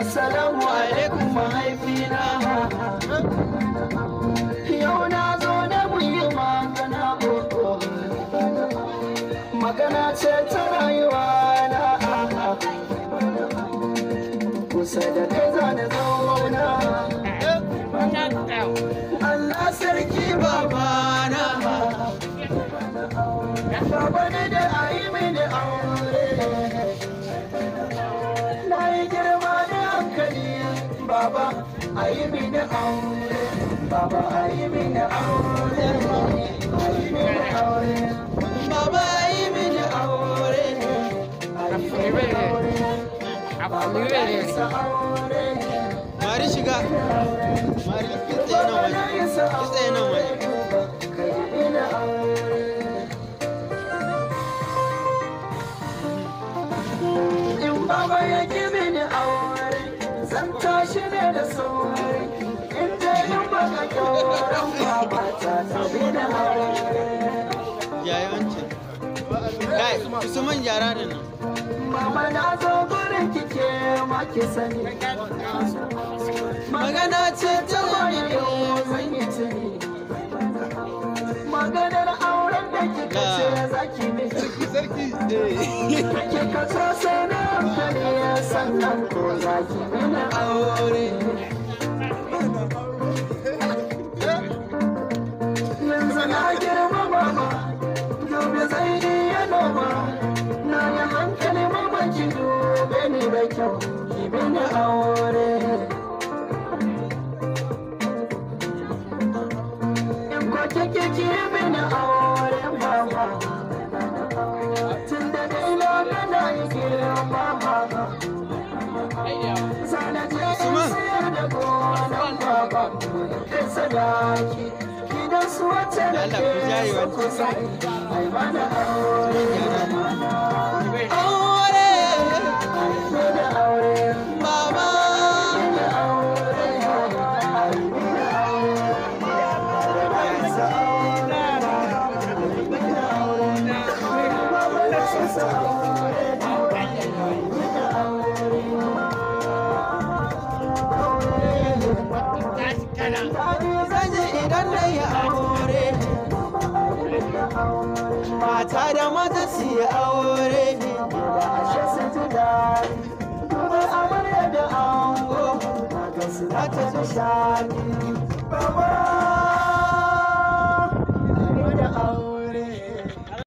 Assalamu alaikum mahaifina. Yau na zo da mu yi magana, magana ce ta rayuwa na. Kusa da kai za na zauna. Allah sarki babana, baba ne da ayi mini aure. Na yi girma da hankali, baba ayi mini aure. Baba ayi mini aure. Ayi mini aure. Baba ayi mini aure. Ayi mini aure. Baba ayi aure. Mari shiga. Mari ki tsaye nan waje. Ki tsaye nan waje. In baba ya ki mini aure, zan tashi ne da sauri. In je in baka kyauran baba ta mini aure. Yayancin. Kai, Usman yara da nan. Mama na zo gurin kike ma ki sani. Magana ce ta wani zan yi tuni. Maganar auren da kika ce za ki miki. Kika so sai na hankali sannan ko za ki mini aure. Yanzu na girma mama, gobe zai iya noma. Na yi hankali mama ki dube ni da kyau, ki mini aure. In ko kike ki mini aure mama, tun da dai na yi girma mama. Sana je in sayar da gonan baba, kai sadaki. Gidan su wacce da ke so kusa, ai mana aure. Aure. Ai mini aure. Mama. Mini aure. Ai mini aure. Ai sa aure. Ai mini aure. Baba na sa aure. Ai mini aure. Zanje idan na yi aure. Mata da mata su yi aure. Da ashe su ji daɗi. Duba amarya da ango, na ga suna ta nishaɗi.